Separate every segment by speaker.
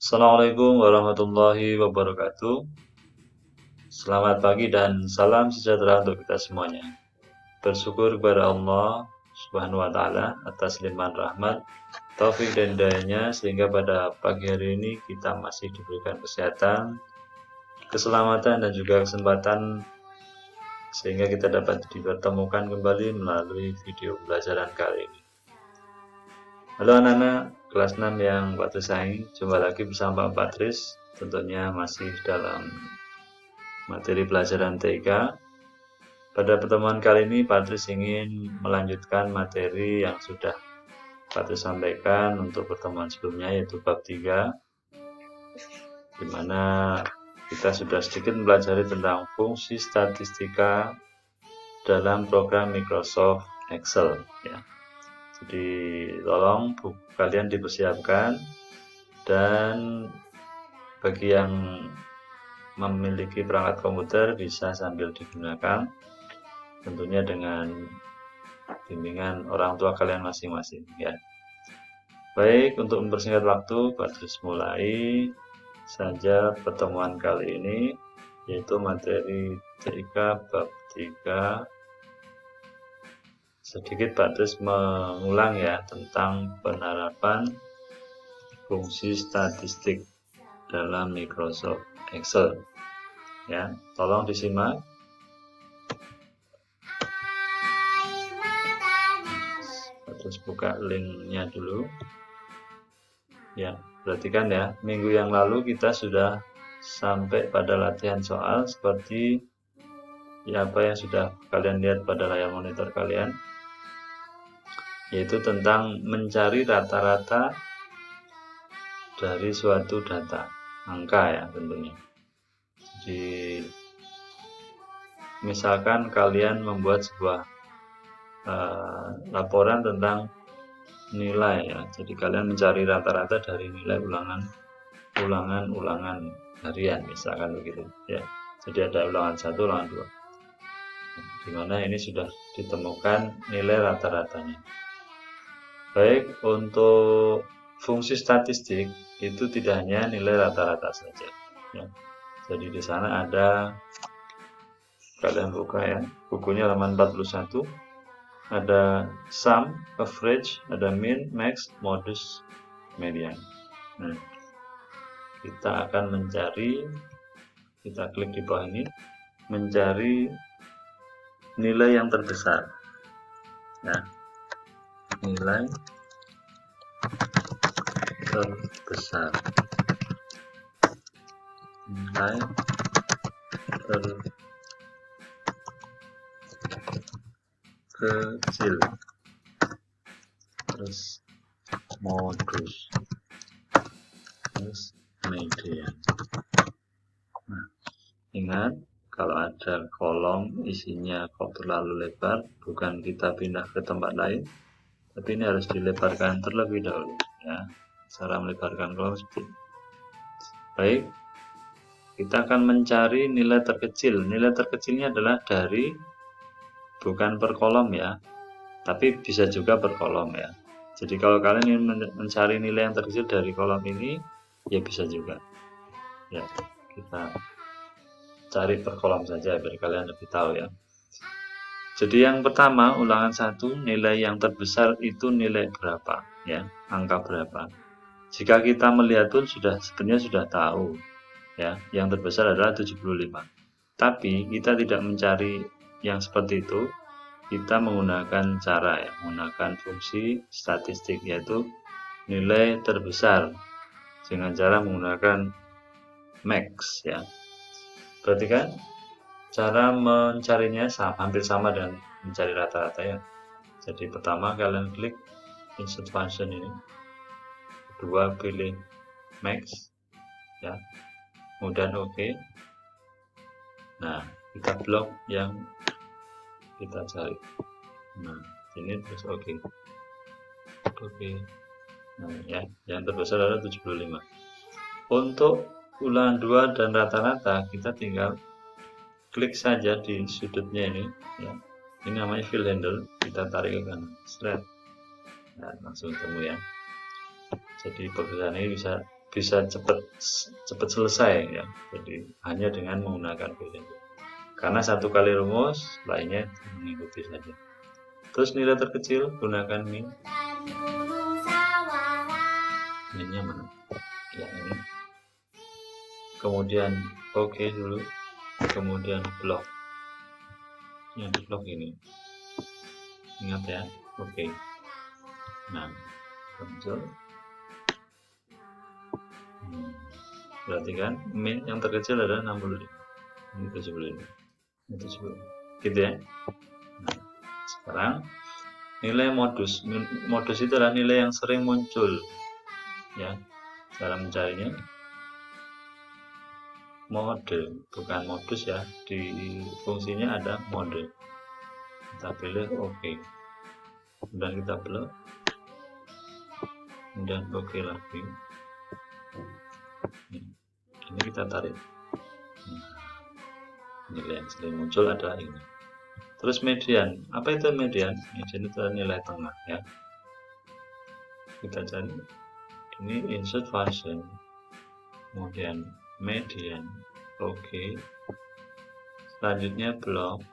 Speaker 1: Assalamualaikum warahmatullahi wabarakatuh. Selamat pagi dan salam sejahtera untuk kita semuanya. Bersyukur kepada Allah Subhanahu wa taala atas limpahan rahmat, taufik dan hidayahnya sehingga pada pagi hari ini kita masih diberikan kesehatan, keselamatan dan juga kesempatan sehingga kita dapat dipertemukan kembali melalui video pembelajaran kali ini. Halo anak-anak kelas 6 yang Patris sayang, jumpa lagi bersama Pak Patris, tentunya masih dalam materi pelajaran TK. Pada pertemuan kali ini Patris ingin melanjutkan materi yang sudah Patris sampaikan untuk pertemuan sebelumnya, yaitu bab 3, di mana kita sudah sedikit mempelajari tentang fungsi statistika dalam program Microsoft Excel ya. Jadi tolong buku kalian dipersiapkan, dan bagi yang memiliki perangkat komputer bisa sambil digunakan, tentunya dengan bimbingan orang tua kalian masing-masing ya. Baik, untuk mempersingkat waktu, Patris mulai saja pertemuan kali ini, yaitu materi TIK bab 3. Sedikit Patris mengulang ya tentang penerapan fungsi statistik dalam Microsoft Excel ya. Tolong disimak. Terus buka linknya dulu ya. Perhatikan ya, minggu yang lalu kita sudah sampai pada latihan soal seperti ya apa yang sudah kalian lihat pada layar monitor kalian, yaitu tentang mencari rata-rata dari suatu data angka ya tentunya. Jadi misalkan kalian membuat sebuah laporan tentang nilai ya, jadi kalian mencari rata-rata dari nilai ulangan harian misalkan begitu ya. Jadi ada ulangan 1, ulangan 2, dimana ini sudah ditemukan nilai rata-ratanya. Baik, untuk fungsi statistik itu tidak hanya nilai rata-rata saja ya. Jadi di sana ada, kalian buka ya bukunya halaman 41, ada sum, average, ada min, max, modus, median. Nah, kita akan mencari, kita klik di bawah ini, mencari nilai yang terbesar ya, nilai terbesar, nilai terkecil, terus modus, terus median. Nah, ingat, kalau ada kolom isinya kok terlalu lebar, bukan kita pindah ke tempat lain, tapi ini harus dilebarkan terlebih dahulu ya. Cara melebarkan kolom seperti ini. Baik, kita akan mencari nilai terkecil. Nilai terkecilnya adalah dari, bukan per kolom ya, tapi bisa juga per kolom ya. Jadi kalau kalian ingin mencari nilai yang terkecil dari kolom ini, ya bisa juga ya. Kita cari per kolom saja biar kalian lebih tahu ya. Jadi yang pertama, ulangan 1, nilai yang terbesar itu nilai berapa ya, angka berapa. Jika kita melihat pun sebenarnya sudah tahu ya, yang terbesar adalah 75. Tapi kita tidak mencari yang seperti itu, kita menggunakan cara ya, menggunakan fungsi statistik, yaitu nilai terbesar dengan cara menggunakan max ya. Perhatikan, cara mencarinya hampir sama dengan mencari rata-rata ya. Jadi pertama kalian klik insert function ini, kedua pilih max ya, kemudian OK. Nah, kita blok yang kita cari. Nah, ini terus OK. Nah, ya, yang terbesar adalah 75. Untuk ulangan 2 dan rata-rata, kita tinggal klik saja di sudutnya ini ya. Ini namanya fill handle, kita tarik ke kanan, nah, langsung ketemu ya. Jadi pekerjaan ini bisa bisa cepat selesai ya. Jadi hanya dengan menggunakan pilihan. Karena satu kali rumus, lainnya mengikuti saja. Terus nilai terkecil gunakan min. Minnya mana? Ya ini. Kemudian oke dulu. Kemudian blok. Yang di blok ini. Ingat ya. Oke. Nah, muncul. Berarti kan min yang terkecil adalah 65. Ini 75. Ini 70. Gitu ya. Nah, sekarang nilai modus. Modus itu adalah nilai yang sering muncul. Ya. Cara mencarinya mode, bukan modus ya. Di fungsinya ada mode. Kita pilih oke. Kemudian kita blok. Kemudian oke lagi. Ini kita tarik. Nilai yang sering muncul adalah ini. Terus median, apa itu median? Median itu nilai tengah ya. Kita cari ini insert function, kemudian median, oke. Selanjutnya blok,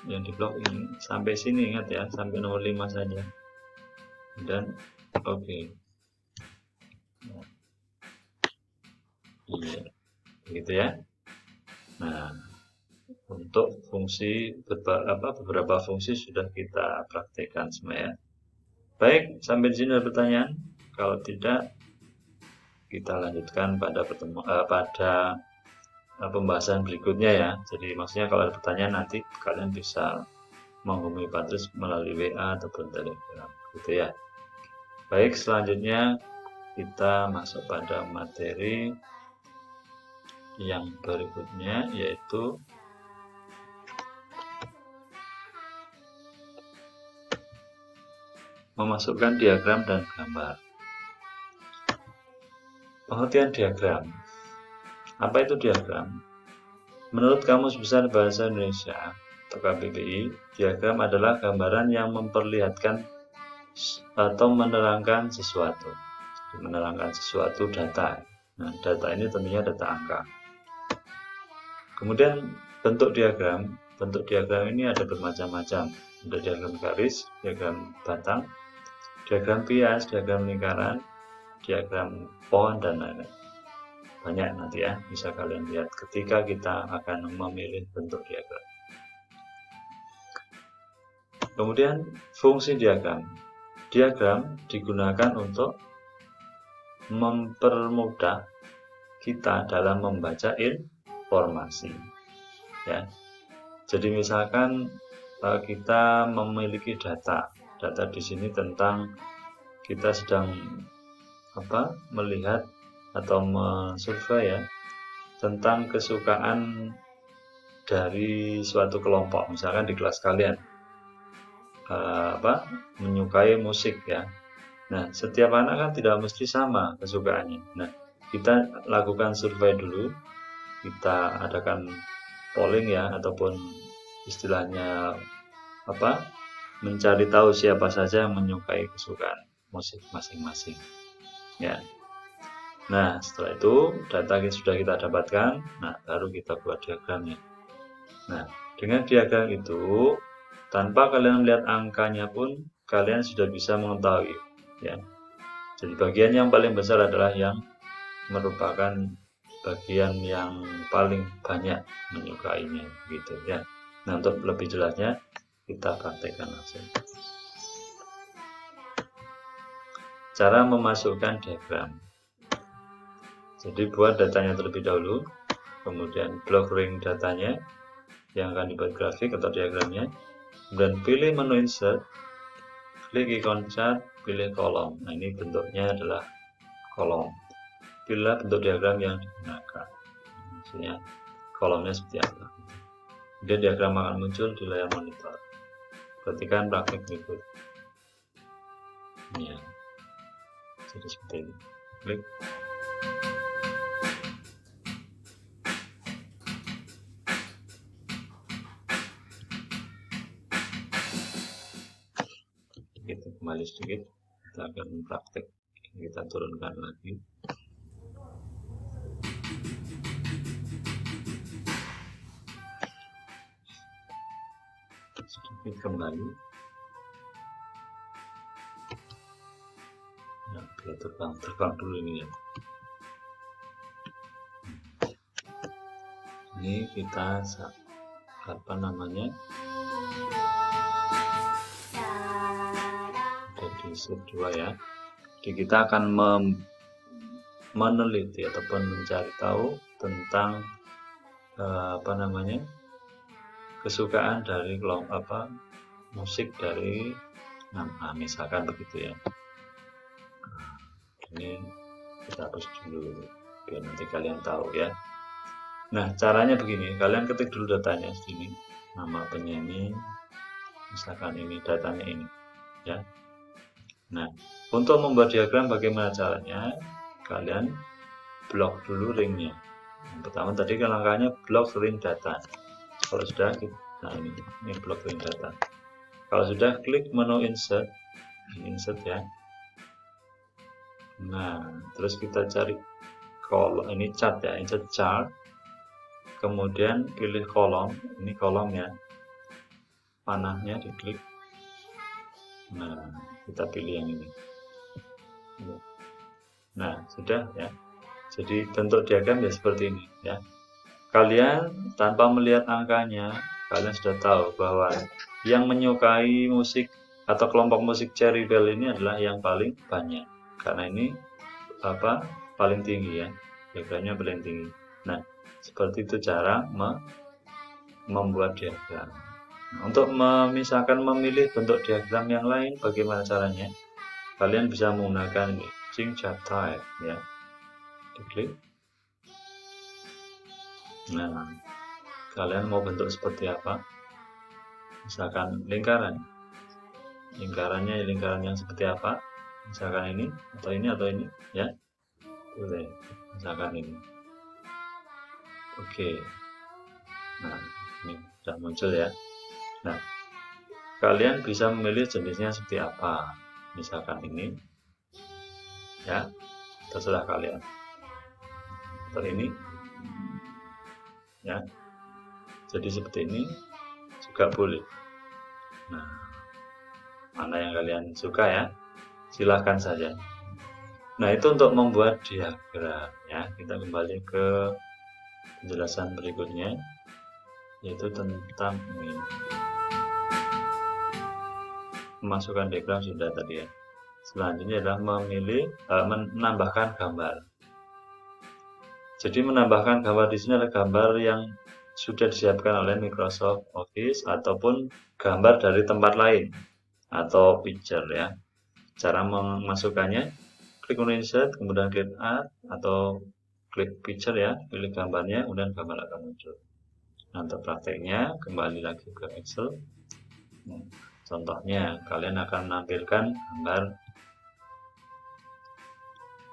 Speaker 1: yang di blok ini sampai sini ingat ya, sampai nomor 5 saja. Dan oke. Iya, gitu ya. Nah, untuk fungsi beberapa fungsi sudah kita praktekkan semua ya. Baik, sampai di sini ada pertanyaan. Kalau tidak, kita lanjutkan pada pembahasan berikutnya ya. Jadi maksudnya kalau ada pertanyaan nanti kalian bisa menghubungi Patrice melalui WA ataupun Telegram, gitu ya. Baik, selanjutnya kita masuk pada materi yang berikutnya, yaitu memasukkan diagram dan gambar. Pengertian diagram. Apa itu diagram? Menurut Kamus Besar Bahasa Indonesia atau KBBI, diagram adalah gambaran yang memperlihatkan atau menerangkan sesuatu. Menerangkan sesuatu data. Nah, data ini tentunya data angka. Kemudian bentuk diagram ini ada bermacam-macam. Ada diagram garis, diagram batang, diagram bias, diagram lingkaran, diagram pohon, dan lain-lain. Banyak nanti ya, bisa kalian lihat ketika kita akan memilih bentuk diagram. Kemudian fungsi diagram. Diagram digunakan untuk mempermudah kita dalam membaca informasi. Ya. Jadi misalkan kita memiliki data di sini tentang kita sedang melihat atau mensurvei ya tentang kesukaan dari suatu kelompok, misalkan di kelas kalian menyukai musik ya. Nah, setiap anak kan tidak mesti sama kesukaannya. Nah, kita lakukan survei dulu, kita adakan polling ya, ataupun istilahnya mencari tahu siapa saja yang menyukai kesukaan musik masing-masing ya. Nah, setelah itu data sudah kita dapatkan, nah baru kita buat diagramnya. Nah, dengan diagram itu tanpa kalian melihat angkanya pun kalian sudah bisa mengetahui ya. Jadi bagian yang paling besar adalah yang merupakan bagian yang paling banyak menyukainya gitu ya. Nah, untuk lebih jelasnya kita praktekkan langsung. Cara memasukkan diagram. Jadi buat datanya terlebih dahulu, kemudian blok ring datanya yang akan dibuat grafik atau diagramnya, kemudian pilih menu insert, klik ikon chart, pilih kolom. Nah, ini bentuknya adalah kolom. Pilih bentuk diagram yang digunakan. Maksudnya kolomnya seperti apa. Kemudian diagram akan muncul di layar monitor. Perhatikan praktik berikut. Ya. Jadi seperti ini. Klik. Kita kembali sedikit, kita akan praktek, kita turunkan lagi. Ini kembali. Ya, biar terbang dulu ini ya. Ini kita apa namanya? Jadi sub 2 ya. Jadi kita akan meneliti ataupun mencari tahu tentang apa namanya? Kesukaan dari kelompok musik dari misalkan begitu ya. Ini kita hapus dulu biar nanti kalian tahu ya. Nah, caranya begini, kalian ketik dulu datanya sini, nama penyanyi, misalkan ini datanya ini ya. Nah, untuk membuat diagram bagaimana caranya? Kalian blok dulu ringnya. Yang pertama tadi kan langkahnya blok ring data. Kalau sudah, nah ini blok ring data. Kalau sudah, klik menu insert ya. Nah, terus kita cari kolom, ini chart ya, insert chart. Kemudian pilih kolom, ini kolom ya, panahnya diklik. Nah, kita pilih yang ini. Nah, sudah ya. Jadi bentuk diagram ya seperti ini ya. Kalian tanpa melihat angkanya, kalian sudah tahu bahwa yang menyukai musik atau kelompok musik Cherry Bell ini adalah yang paling banyak. Karena ini apa? Paling tinggi ya. Diagramnya paling tinggi. Nah, seperti itu cara membuat diagram. Nah, untuk misalkan memilih bentuk diagram yang lain, bagaimana caranya? Kalian bisa menggunakan ini, change chart type ya. Diklik. Nah, kalian mau bentuk seperti apa? Misalkan lingkaran. Lingkarannya lingkaran yang seperti apa? Misalkan ini atau ini ya. Boleh. Misalkan ini. Oke. Nah, ini sudah muncul ya. Nah, kalian bisa memilih jenisnya seperti apa. Misalkan ini. Ya. Terserah kalian. Atau ini. Ya. Jadi seperti ini juga boleh. Nah, mana yang kalian suka ya? Silahkan saja. Nah, itu untuk membuat diagram ya. Kita kembali ke penjelasan berikutnya, yaitu tentang ini. Memasukkan diagram sudah tadi ya. Selanjutnya adalah menambahkan gambar. Jadi menambahkan gambar di sini adalah gambar yang sudah disiapkan oleh Microsoft Office ataupun gambar dari tempat lain atau picture ya. Cara memasukkannya, klik menu insert, kemudian klik add atau klik picture ya, pilih gambarnya, kemudian gambar akan muncul. Nah, untuk prakteknya kembali lagi ke Excel. Nah, contohnya kalian akan menampilkan gambar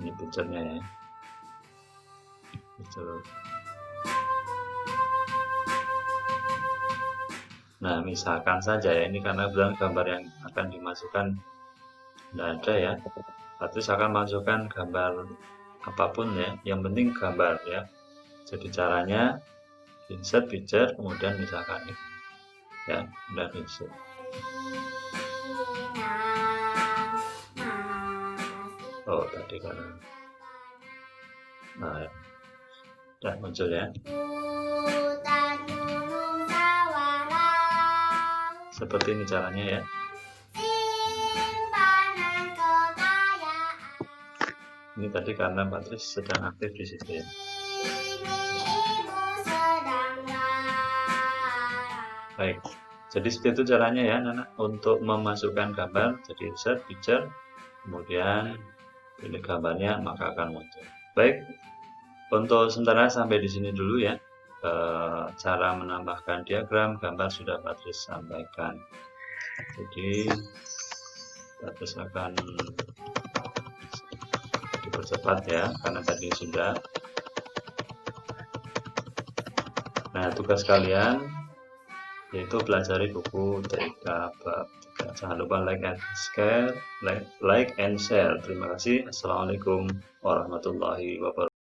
Speaker 1: ini picture-nya ya. Picture. Nah, misalkan saja ya, ini karena bilang gambar yang akan dimasukkan tidak ada ya. Berarti saya akan masukkan gambar apapun ya, yang penting gambar ya. Jadi caranya insert picture, kemudian misalkan ini ya, dan insert. Oh, tadi karena nah, sudah muncul ya. Seperti ini caranya ya. Ini tadi karena Patris sedang aktif di situ ya. Baik, jadi seperti itu caranya ya Nana, untuk memasukkan gambar. Jadi insert picture, kemudian pilih gambarnya, maka akan muncul. Baik, untuk sementara sampai di sini dulu ya. Cara menambahkan diagram gambar sudah Patris sampaikan. Jadi Patris akan dipercepat ya, karena tadi sudah. Nah, tugas kalian yaitu pelajari buku TIK bab 3. Jangan lupa like and share. Terima kasih. Assalamualaikum warahmatullahi wabarakatuh.